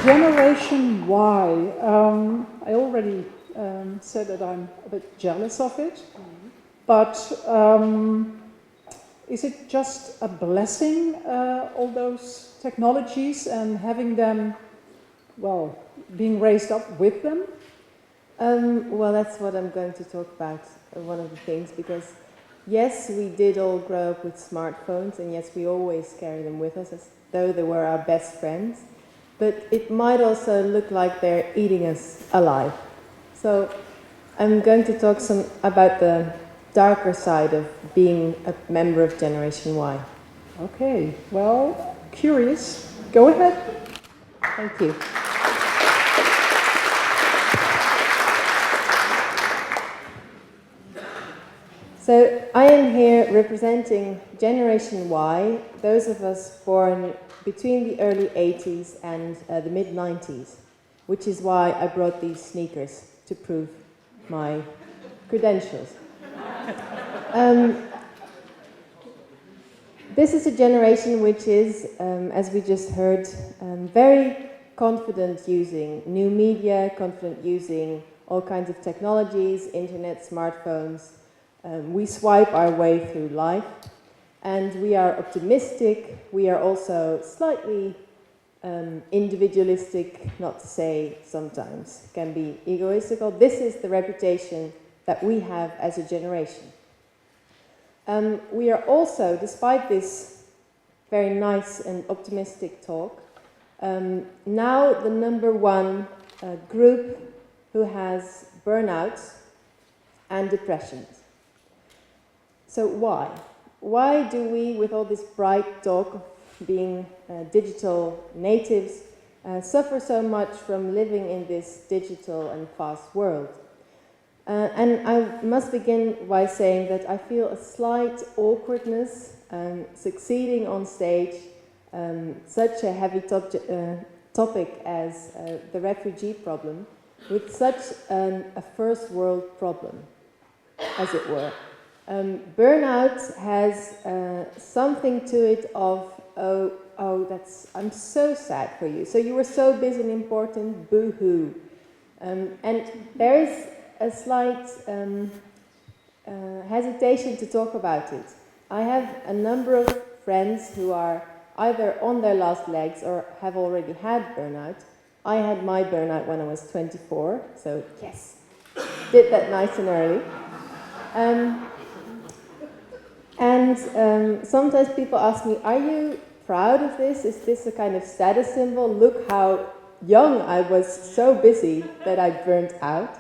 Generation Y. I already said that I'm a bit jealous of it, but is it just a blessing, all those technologies and having them, well, being raised up with them? Well, that's what I'm going to talk about, one of the things, because yes, we did all grow up with smartphones, and yes, we always carry them with us as though they were our best friends, but it might also look like they're eating us alive. So I'm going to talk about the darker side of being a member of Generation Y. Okay, well, curious. Go ahead. Thank you. So I am here representing Generation Y, those of us born between the early 80s and the mid-90s, which is why I brought these sneakers to prove my credentials. This is a generation which is, as we just heard, very confident using new media, confident using all kinds of technologies, internet, smartphones. We swipe our way through life, and we are optimistic. We are also slightly individualistic, not to say sometimes can be egoistical. This is the reputation that we have as a generation. We are also, despite this very nice and optimistic talk, now the #1 group who has burnouts and depressions. So why? Why do we, with all this bright talk of being digital natives, suffer so much from living in this digital and fast world? And I must begin by saying that I feel a slight awkwardness succeeding on stage such a heavy topic as the refugee problem with such a first world problem, as it were. Burnout has something to it of, I'm so sad for you. So you were so busy and important, boo-hoo. And there is a slight hesitation to talk about it. I have a number of friends who are either on their last legs or have already had burnout. I had my burnout when I was 24, so yes, did that nice and early. Sometimes people ask me, are you proud of this? Is this a kind of status symbol? Look how young I was, so busy that I burnt out.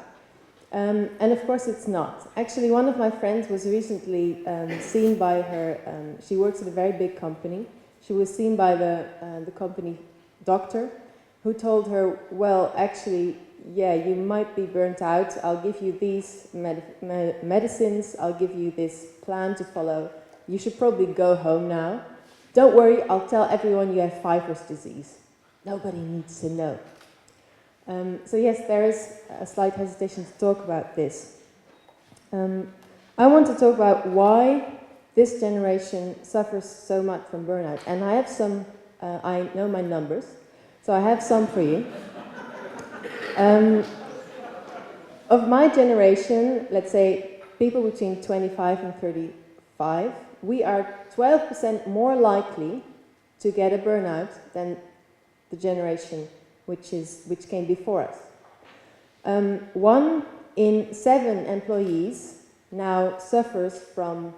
And of course it's not. Actually, one of my friends was recently seen by her, she works at a very big company. She was seen by the company doctor, who told her, well, actually, yeah, you might be burnt out. I'll give you these medicines. I'll give you this plan to follow. You should probably go home now. Don't worry, I'll tell everyone you have Pfeiffer's disease. Nobody needs to know. So yes, there is a slight hesitation to talk about this. I want to talk about why this generation suffers so much from burnout. And I have some, I know my numbers, so I have some for you. Of my generation, let's say people between 25 and 35, we are 12% more likely to get a burnout than the generation which came before us. 1 in 7 employees now suffers from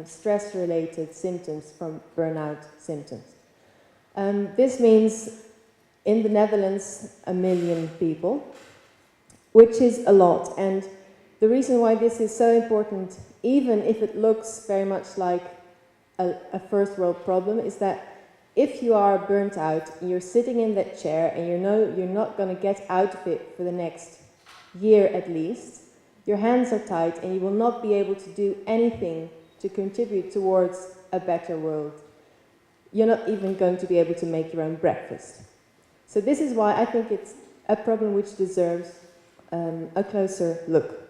stress-related symptoms, from burnout symptoms. This means in the Netherlands 1 million people, which is a lot. And the reason why this is so important, even if it looks very much like a first world problem, is that if you are burnt out, you're sitting in that chair and you know you're not going to get out of it for the next year at least, your hands are tied and you will not be able to do anything to contribute towards a better world. You're not even going to be able to make your own breakfast. So this is why I think it's a problem which deserves a closer look.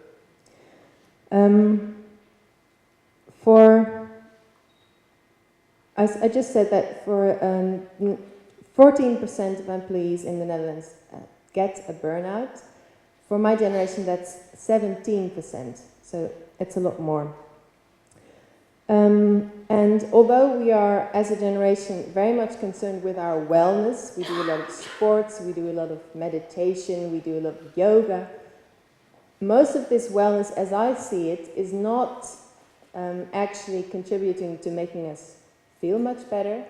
I just said that for 14% of employees in the Netherlands get a burnout. For my generation, that's 17%, so it's a lot more. And although we are, as a generation, very much concerned with our wellness, we do a lot of sports, we do a lot of meditation, we do a lot of yoga, most of this wellness, as I see it, is not actually contributing to making us feel much better.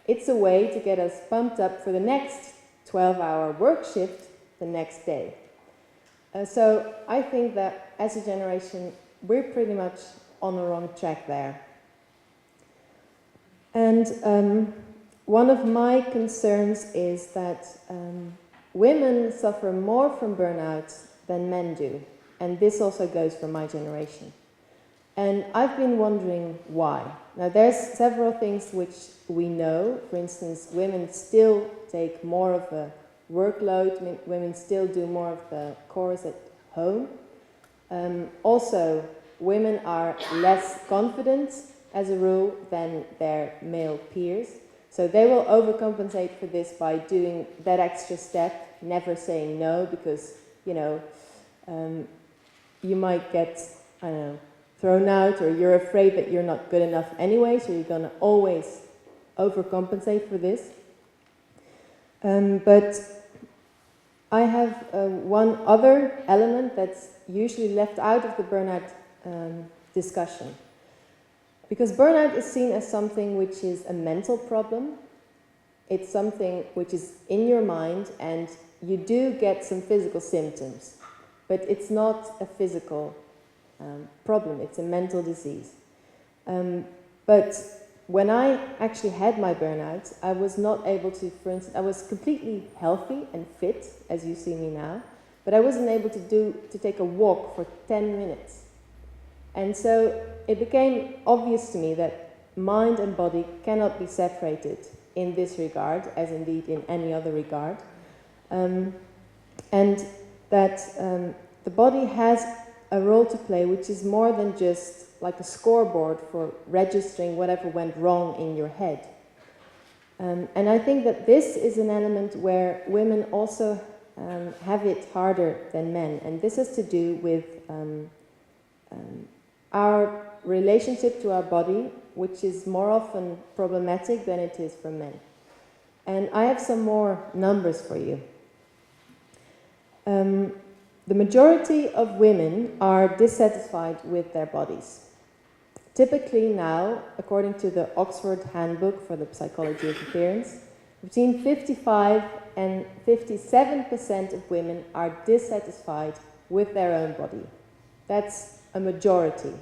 It's a way to get us pumped up for the next 12-hour work shift the next day. So I think that as a generation, we're pretty much on the wrong track there. And one of my concerns is that women suffer more from burnout than men do. And this also goes for my generation. And I've been wondering why. Now, there's several things which we know. For instance, women still take more of a workload. Women still do more of the chores at home. Also, women are less confident, as a rule, than their male peers. So they will overcompensate for this by doing that extra step, never saying no, because, you know, you might get, I don't know, thrown out, or you're afraid that you're not good enough anyway, so you're going to always overcompensate for this. But I have one other element that's usually left out of the burnout discussion. Because burnout is seen as something which is a mental problem. It's something which is in your mind, and you do get some physical symptoms. But it's not a physical problem, it's a mental disease. But when I actually had my burnout, I was not able to, for instance, I was completely healthy and fit, as you see me now, but I wasn't able to take a walk for 10 minutes. And so it became obvious to me that mind and body cannot be separated in this regard, as indeed in any other regard. And that the body has a role to play which is more than just like a scoreboard for registering whatever went wrong in your head. And I think that this is an element where women also have it harder than men. And this has to do with our relationship to our body, which is more often problematic than it is for men. And I have some more numbers for you. The majority of women are dissatisfied with their bodies. Typically now, according to the Oxford Handbook for the Psychology of Appearance, between 55 and 57% of women are dissatisfied with their own body. That's a majority.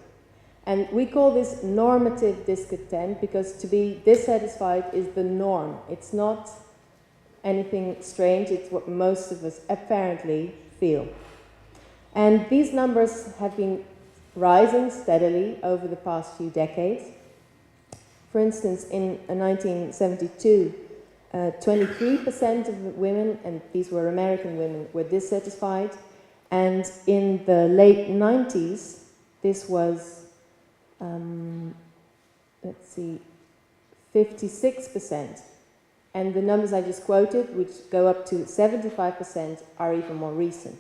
And we call this normative discontent because to be dissatisfied is the norm. It's not anything strange, it's what most of us apparently feel. And these numbers have been rising steadily over the past few decades. For instance, in 1972, 23% of women, and these were American women, were dissatisfied. And in the late 90s, this was, 56%. And the numbers I just quoted, which go up to 75%, are even more recent.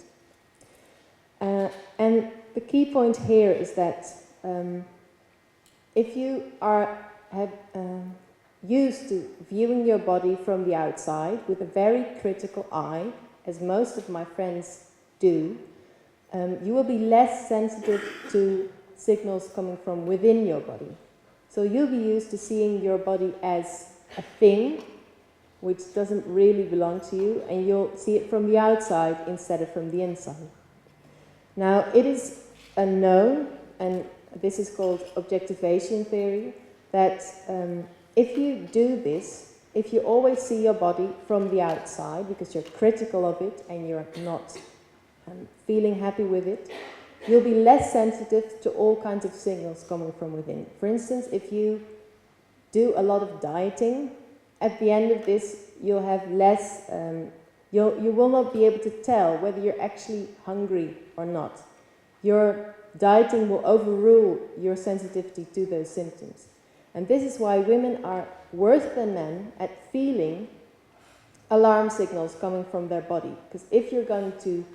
And the key point here is that if you have used to viewing your body from the outside with a very critical eye, as most of my friends do, you will be less sensitive to signals coming from within your body. So you'll be used to seeing your body as a thing which doesn't really belong to you, and you'll see it from the outside instead of from the inside. Now, it is known, and this is called Objectification Theory, that if you do this, if you always see your body from the outside because you're critical of it and you're not feeling happy with it, you'll be less sensitive to all kinds of signals coming from within. For instance, if you do a lot of dieting, at the end of this, you'll have less, you will not be able to tell whether you're actually hungry or not. Your dieting will overrule your sensitivity to those symptoms. And this is why women are worse than men at feeling alarm signals coming from their body. Because if you're going to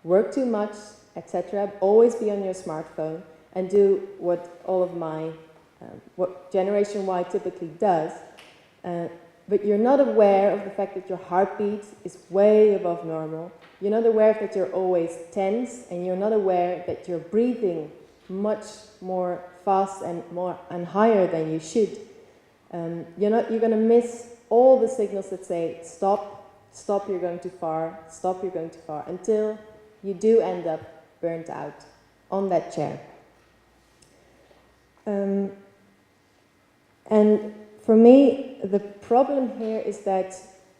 work too much, etc., always be on your smartphone and do what all of my, what Generation Y typically does, but you're not aware of the fact that your heartbeat is way above normal. You're not aware that you're always tense, and you're not aware that you're breathing much more fast and higher than you should. You're going to miss all the signals that say stop, stop, you're going too far, stop, you're going too far, until you do end up burnt out on that chair. And for me, the problem here is that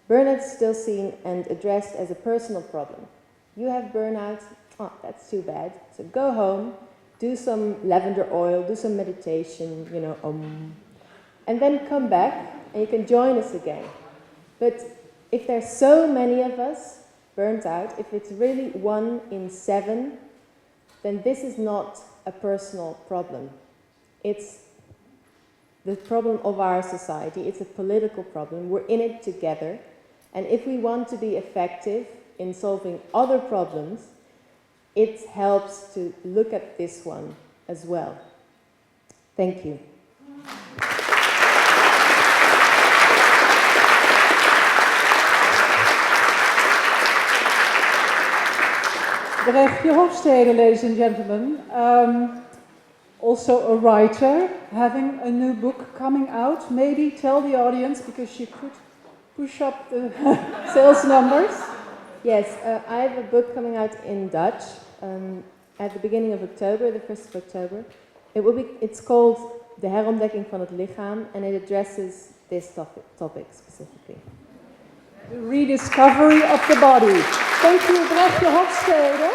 burnout is still seen and addressed as a personal problem. You have burnout, oh, that's too bad. So go home, do some lavender oil, do some meditation, and then come back and you can join us again. But if there's so many of us burnt out, if it's really 1 in 7, then this is not a personal problem. It's the problem of our society. It's a political problem. We're in it together. And if we want to be effective in solving other problems, it helps to look at this one as well. Thank you. Bregje Hofstede, ladies and gentlemen, also a writer, having a new book coming out. Maybe tell the audience, because she could push up the sales numbers. Yes, I have a book coming out in Dutch at the beginning of October, the 1st of October. It's called De herontdekking van het lichaam, and it addresses this topic specifically. The rediscovery of the body. Thank you, Bregje Hofstede.